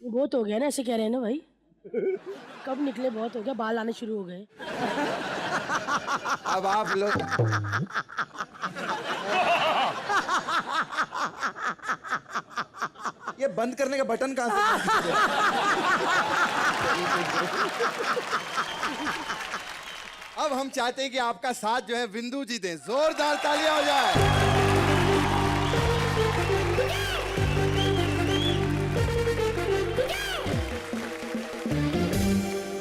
बहुत हो गया ना, ऐसे कह रहे हैं ना भाई। कब निकले, बहुत हो गया, बाल आने शुरू हो गए। अब आप लोग ये बंद करने का बटन कहाँ से? अब हम चाहते हैं कि आपका साथ जो है बिंदु जी दें। जोरदार तालियां हो जाए।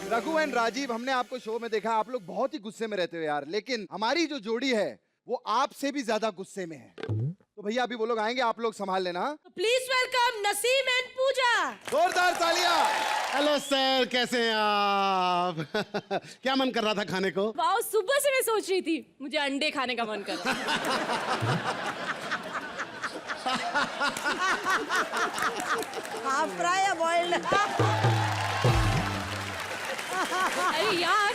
रघु एंड राजीव, हमने आपको शो में देखा, आप लोग बहुत ही गुस्से में रहते हो यार, लेकिन हमारी जो जोड़ी है वो आपसे भी ज्यादा गुस्से में है। तो भैया अभी वो लोग आएंगे, आप लोग संभाल लेना। प्लीज वेलकम नसीम एंड पूजा। जोरदार तालियां। हेलो सर, कैसे हैं आप? क्या मन कर रहा था खाने को? वाओ, सुबह से मैं सोच रही थी मुझे अंडे खाने का मन कर रहा। हाफ फ्राई या बॉइल्ड? अरे यार,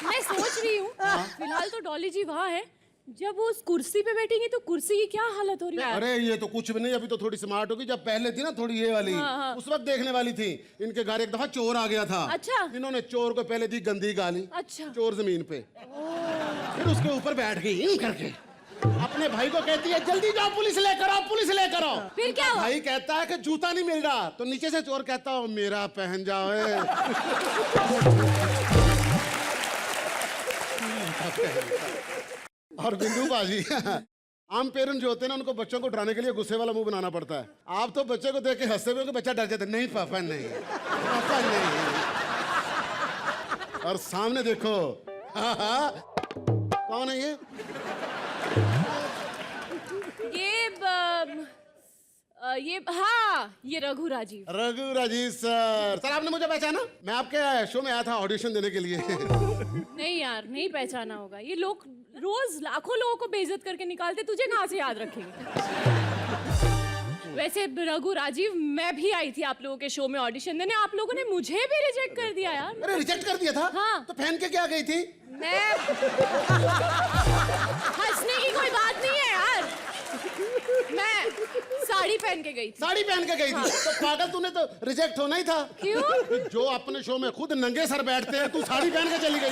मैं सोच रही हूँ फिलहाल तो डॉली जी वहाँ है, जब वो उस कुर्सी पे बैठेंगी तो कुर्सी की क्या हालत हो रही है। अरे ये तो कुछ भी नहीं, अभी तो थोड़ी स्मार्ट होगी। जब पहले थी ना थोड़ी ये वाली, उस वक्त देखने वाली थी। इनके घर एक दफा चोर आ गया था। अच्छा। इन्होंने चोर को पहले दी गंदी गाली। अच्छा। चोर जमीन पे, फिर उसके ऊपर बैठ गई इन करके। अपने भाई को कहती है जल्दी जाओ, पुलिस लेकर आओ, पुलिस लेकर आओ। फिर क्या हुआ? भाई कहता है कि जूता नहीं मिल रहा, तो नीचे से चोर कहता है मेरा पहन जाओ। और बिंदु बाजी, आम पेरेंट्स जो होते हैं ना, उनको बच्चों को डराने के लिए गुस्से वाला मुंह बनाना पड़ता है। आप तो बच्चे को देख के हंसते हुए बच्चा डर जाता है, नहीं पापा नहीं, पापा नहीं। और सामने देखो, कौन है ये? ये रघु राजीव। रघु राजीव सर। सर आपने मुझे पहचाना? मैं आपके शो में आया था ऑडिशन देने के लिए। नहीं यार, नहीं पहचाना होगा। ये लोग रोज लाखों लोगों को बेइज्जत करके निकालते, तुझे कहाँ से याद रखेंगे। वैसे रघु राजीव, मैं भी आई थी आप लोगों के शो में ऑडिशन देने, आप लोगों ने मुझे भी रिजेक्ट कर दिया यार। अरे रिजेक्ट कर दिया था? हाँ। तो पहन के क्या गई थी? मैं हंसने की कोई बात नहीं है यार, मैं साड़ी पहन के गई थी। साड़ी पहन के गई थी? तो पागल, तूने तो रिजेक्ट होना ही था। क्यों? जो अपने शो में खुद नंगे सर बैठते हैं, तू साड़ी पहन के चली गई।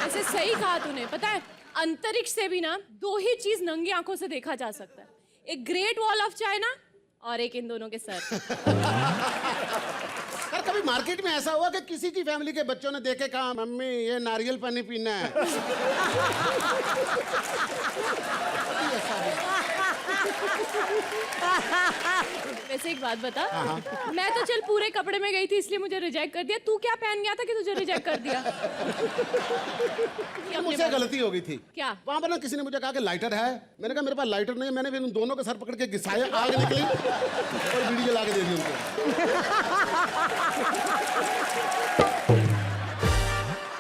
ऐसे सही कहा तूने। पता है, अंतरिक्ष से भी ना दो ही चीज नंगी आंखों से देखा जा सकता है, एक ग्रेट वॉल ऑफ चाइना और एक इन दोनों के सर। सर कभी मार्केट में ऐसा हुआ कि किसी की फैमिली के बच्चों ने देखे कहा मम्मी ये नारियल पानी पीना है? वैसे एक बात बता, मैं तो चल पूरे कपड़े में गई थी इसलिए मुझे रिजेक्ट कर दिया, तू क्या पहन गया था कि तुझे रिजेक्ट कर दिया? मुझसे गलती हो गई थी। क्या? वहां पर ना किसी ने मुझे कहा कि लाइटर है, मैंने कहा मेरे पास लाइटर नहीं है। मैंने फिर उन दोनों के सर पकड़ के घिसाया, आग निकली और बीड़ी जला के दे दी उनको।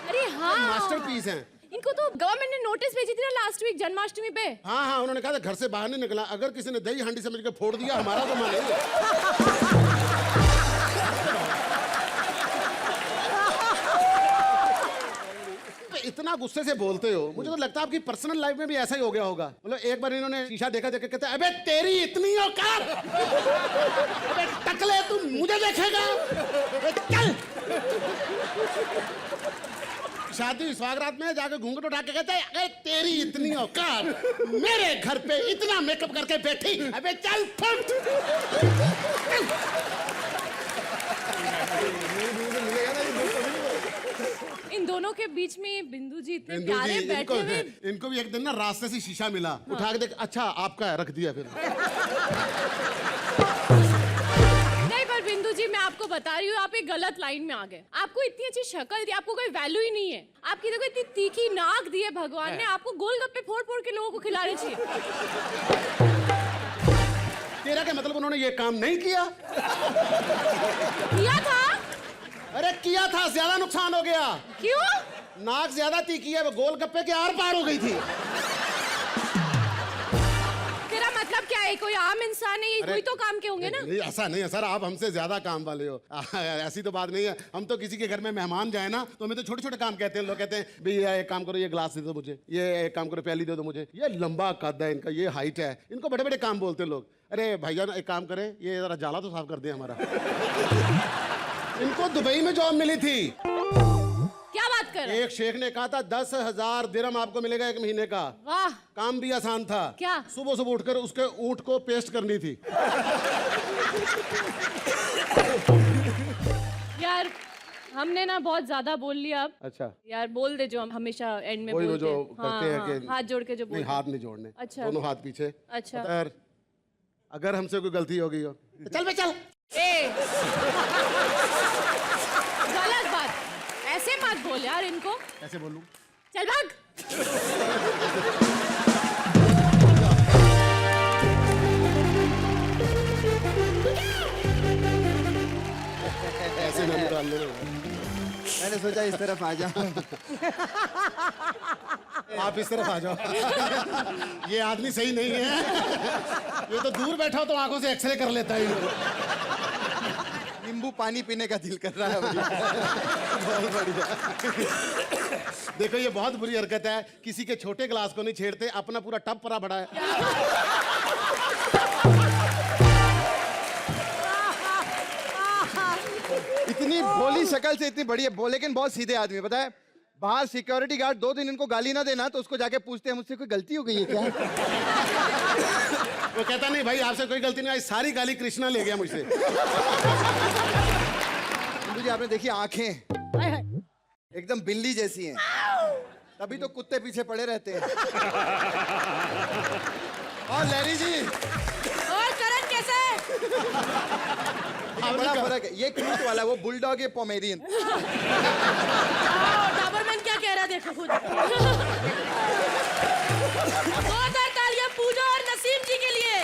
अरे हाँ, मास्टरपीस हैं। इनको तो गवर्नमेंट ने नोटिस भेजी थी ना लास्ट वीक जन्माष्टमी पे। हाँ हाँ, उन्होंने कहा था घर से बाहर नहीं निकला, अगर किसी ने दही हांडी समझ के फोड़ दिया हमारा तो मानेंगे। इतना गुस्से से बोलते हो, मुझे तो लगता है आपकी पर्सनल लाइफ में भी ऐसा ही हो गया होगा। मतलब एक बार इन्होंने शीशा देखा, देख के कहते अबे तेरी इतनी औकात, अबे टकले तू मुझे देखेगा, चल। शादी स्वागरात में जाके घूंघट उठा के कहते हैं अरे तेरी इतनी औकात, मेरे घर पे इतना मेकअप करके बैठी, अबे चल फट। इन दोनों के बीच में बिंदु जी इतने बिंदु प्यारे जी, बैठे हुए। इनको भी एक दिन ना रास्ते से शीशा मिला, उठा के देख, अच्छा आपका है, रख दिया फिर। नहीं पर बिंदु जी, मैं आपको बता रही हूँ, आप एक गलत लाइन में आ गए। आपको इतनी अच्छी शक्ल दी, आपको कोई वैल्यू ही नहीं है। आपकी देखो इतनी तीखी नाक दी है भगवान ने, आपको गोलगप्पे फोड़ फोड़ के लोगों को खिलाने चाहिए। तेरा क्या मतलब उन्होंने ये काम नहीं किया? किया था। अरे किया था, ज्यादा नुकसान हो गया। क्यों? नाक ज्यादा तीखी है, वो गोलगप्पे के आर पार हो गई थी। तेरा मतलब क्या है, कोई आम इंसान इंसान है, ये कोई तो काम के होंगे ना। नहीं ऐसा नहीं है सर, आप हमसे ज्यादा काम वाले हो। ऐसी तो बात नहीं है। हम तो किसी के घर में मेहमान जाए ना तो हमें तो छोटे छोटे काम कहते हैं। लोग कहते हैं भाई ये एक काम करो, ये ग्लास दे दो मुझे, ये एक काम करो प्याली दे दो मुझे, ये लंबा कद है इनका, ये हाइट है, इनको बड़े बड़े काम बोलते हैं लोग। अरे भाईजान एक काम करें, ये जरा जाला तो साफ कर दे हमारा। इनको दुबई में जॉब मिली थी। क्या बात कर रहे हैं? एक शेख ने कहा था 10,000 दिरहम आपको मिलेगा 1 महीने का। वाह, काम भी आसान था। क्या? सुबह सुबह उठकर उसके ऊंट को पेस्ट करनी थी। यार हमने ना बहुत ज्यादा बोल लिया अब। अच्छा यार बोल दे जो हम हमेशा एंड में वही वो बोलते जो हैं। करते हैं कि हाथ जोड़ के जो नहीं, बोलते हाथ नहीं जोड़ने। अच्छा। दोनों हाथ पीछे। अच्छा। पता है यार, अगर हमसे कोई गलती हो गई हो तो चल बे चल। ए गलत बात, ऐसे मत बोल यार इनको। ऐसे बोलूं? चल भाग। ऐसे ना निकाल ले। मैंने सोचा इस तरफ आ जाओ। आप इस तरफ आ जाओ। ये आदमी सही नहीं है। ये तो दूर बैठा हो तो आंखों से एक्सरे कर लेता है। नींबू पानी पीने का दिल कर रहा है मुझे। बहुत बढ़िया। देखो ये बहुत बुरी हरकत है। किसी के छोटे गिलास को नहीं छेड़ते, अपना पूरा टब परा बड़ा है। इतनी भोली शक्ल से इतनी बढ़िया लेकिन बहुत सीधे आदमी। पता है बाहर सिक्योरिटी गार्ड 2 दिन इनको गाली ना देना तो उसको जाके पूछते हैं मुझसे कोई गलती हो गई है क्या? वो कहता नहीं भाई आपसे कोई गलती नहीं आई, सारी गाली कृष्णा ले गया मुझसे। जी आपने देखी आंखें हाय हाय। एकदम बिल्ली जैसी हैं, तभी तो कुत्ते पीछे पड़े रहते हैं। और लहरी जी और करण कैसे? बड़ा फर्क है, ये क्यूट वाला वो बुलडॉग, ये पोमेरियन। डाबरमैन क्या कह रहा है देखो खुद। 2000 तालियां पूजा और नसीम जी के लिए।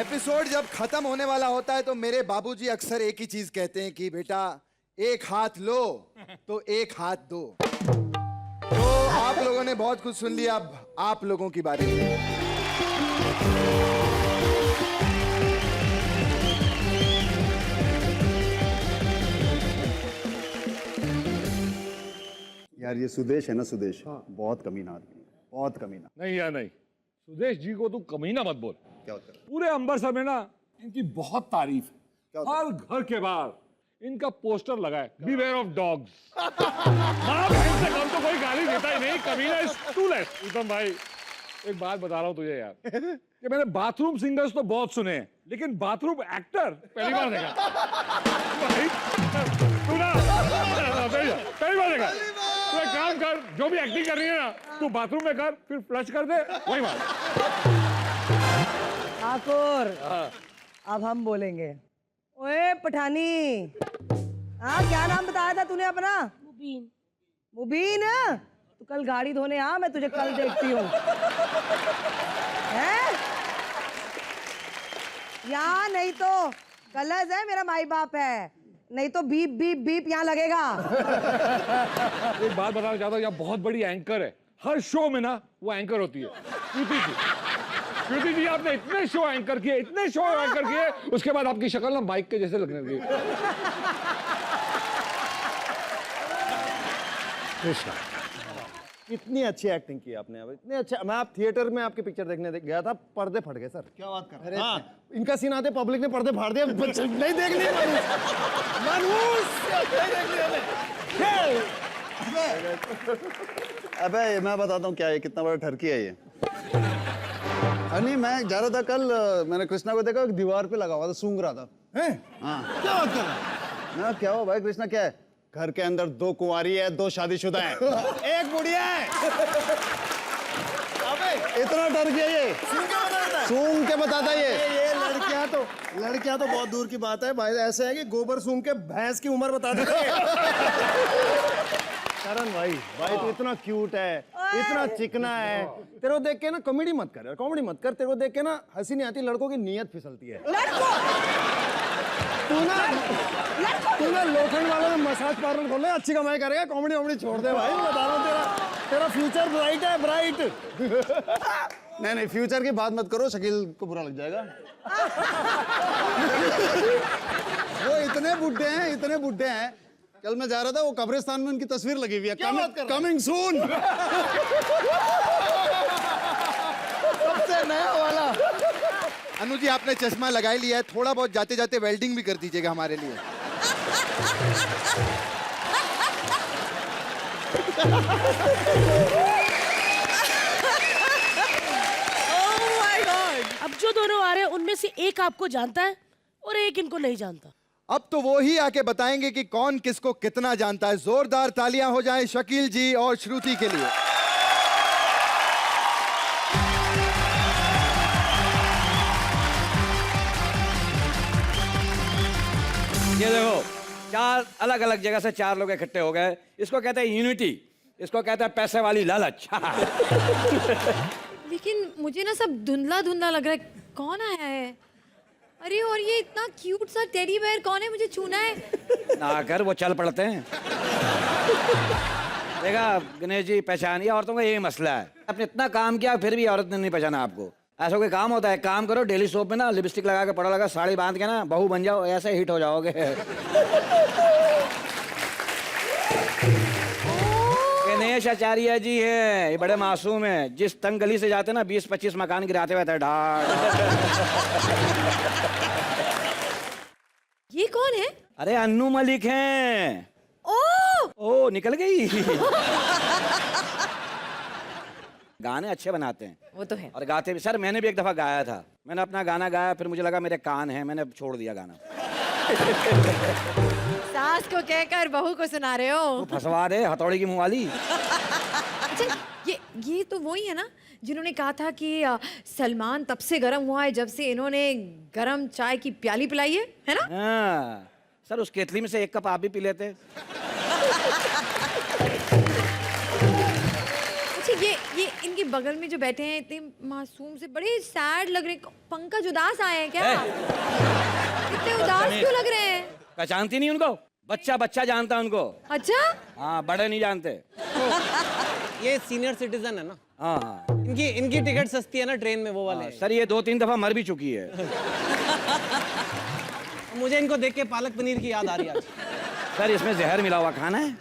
एपिसोड जब खत्म होने वाला होता है तो मेरे बाबूजी अक्सर एक ही चीज कहते हैं कि बेटा एक हाथ लो तो एक हाथ दो। तो आप लोगों ने बहुत कुछ सुन लिया, अब आप लोगों की बारी है। यार ये सुदेश है ना, सुदेश बहुत कमीना आदमी है, बहुत कमीना। नहीं यार नहीं, सुदेश जी को तू कमीना मत बोल। क्या होता है? पूरे अम्बरसर में ना इनकी बहुत तारीफ है। होता हर घर के बाहर इनका पोस्टर लगा है, बीवेयर ऑफ डॉग्स। माँ बहन से कम तो कोई गाली देता ही नहीं, कमीना इज टू लेस। उत्तम भाई एक बात बता रहा हूँ तुझे यार, कि मैंने बाथरूम सिंगर्स तो बहुत सुने हैं लेकिन बाथरूम एक्टर पहली बार देखा। भाई, तू ना पहली बार देखा। तू एक काम कर, जो भी एक्टिंग कर रही है ना तू बाथरूम में कर, फिर फ्लश कर दे, वही बात। ठाकुर अब हम बोलेंगे। ओए पठानी, हाँ क्या नाम बताया था तूने अपना? मुबीन। मुबीन, तू कल गाड़ी धोने आ, मैं तुझे कल देखती हूँ। हैं? यहाँ नहीं तो कलर्स है, मेरा माई बाप है, नहीं तो बीप बीप बीप यहाँ लगेगा। एक बात बताना चाहता हूँ, यहाँ बहुत बड़ी एंकर है, हर शो में ना वो एंकर होती है, कृति जी। कृति जी आपने इतने शो एंकर किए, इतने शो एंकर किए, उसके बाद आपकी शक्ल ना माइक के जैसे लगने लगी। इतनी अच्छी एक्टिंग की आपने, अब इतने अच्छा। मैं आप थिएटर में आपकी पिक्चर देखने गया था, पर्दे फट गए सर। क्या बात कर रहे हैं? हाँ, इनका सीन आते पब्लिक ने पर्दे फाड़ दिए। नहीं देख लिए अबे मैं बताता हूँ क्या है, कितना बड़ा ठरकी है ये। नहीं मैं जा रहा था कल, मैंने कृष्णा को देखा दीवार पे लगा हुआ था, सूंघ रहा था। हाँ क्या बात कर रहा है? ना क्या हो भाई कृष्णा, क्या है? घर के अंदर 2 कुंवारी है, 2 शादीशुदा है, 1 बुढ़िया है। अबे इतना डर गया ये, सूंघ के बताता ये लड़कियां तो बहुत दूर की बात है भाई। ऐसे है कि गोबर सूंघ के भैंस की उम्र बता देते हैं। करण भाई तो इतना क्यूट है, इतना चिकना है। तेरे को देख के ना कॉमेडी मत कर, कॉमेडी मत कर। तेरे को देख के ना हंसी नहीं आती, लड़कों की नीयत फिसलती है। तू ना लोखंड वाला में मसाज पार्लर खोल ले, अच्छी कमाई करेगा। कॉमेडी वॉमेडी छोड़ दे भाई, बता रहा हूँ तेरा फ्यूचर ब्राइट है, ब्राइट। नहीं नहीं, फ्यूचर की बात मत करो, शकील को बुरा लग जाएगा। वो इतने बुड्ढे हैं। कल मैं जा रहा था, वो कब्रिस्तान में उनकी तस्वीर लगी हुई है, कमिंग सून। सबसे नया वाला। अनु जी, आपने चश्मा लगा ही लिया है, थोड़ा बहुत जाते जाते वेल्डिंग भी कर दीजिएगा हमारे लिए। अब जो दोनों आ रहे हैं उनमें से एक आपको जानता है और एक इनको नहीं जानता। अब तो वो ही आके बताएंगे कि कौन किसको कितना जानता है। जोरदार तालियां हो जाएं शकील जी और श्रुति के लिए। ये देखो, चार अलग अलग जगह से चार लोग इकट्ठे हो गए। इसको कहते हैं यूनिटी, इसको कहते हैं पैसे वाली लालच। लेकिन मुझे ना सब धुंधला धुंधला लग रहा है। कौन आया है? अरे और ये इतना क्यूट सा टेडी बेयर कौन है? मुझे छूना है। ना कर, वो चल पड़ते हैं। देखा गणेश जी, पहचानिए, औरतों का यही मसला है। आपने इतना काम किया फिर भी औरत ने नहीं पहचाना आपको। ऐसा कोई काम होता है? काम करो, डेली सोप में ना लिपस्टिक लगा के पड़ा लगा, साड़ी बांध के ना बहू बन जाओ, ऐसे हिट हो जाओगे। गणेश आचार्य जी हैं, ये बड़े मासूम हैं। जिस तंग गली से जाते ना 20-25 मकान गिराते हुए थे ढाल। ये कौन है? अरे अन्नू मलिक हैं। ओ निकल गई। गाने अच्छे बनाते हैं, वो तो है। और गाते भी। सर मैंने भी एक दफा गाया था, मैंने अपना गाना गाया, फिर मुझे लगा मेरे कान हैं, मैंने छोड़ दिया गाना। सास को कहकर बहू को सुना रहे हो? तू फंसवा दे हथौड़ी की मुंह वाली। अच्छा, ये तो वही है ना जिन्होंने कहा था कि सलमान तब से गर्म हुआ है जब से इन्होंने गरम चाय की प्याली पिलाई है ना? हाँ सर, उस केतली में से एक कप आप भी पी लेते। अच्छा, ये इनके बगल में जो बैठे हैं इतने मासूम से, बड़े सैड लग रहे हैं। पंकज उदास आए हैं क्या? इतने उदास क्यों लग रहे हैं? पहचानती नहीं उनको? बच्चा बच्चा जानता है उनको। अच्छा, हाँ, बड़े नहीं जानते। ये सीनियर सिटीजन है ना। हाँ हाँ इनकी टिकट सस्ती है ना ट्रेन में, वो वाले। सर ये 2-3 दफा मर भी चुकी है। मुझे इनको देख के पालक पनीर की याद आ रही है आज। सर इसमें जहर मिला हुआ खाना है।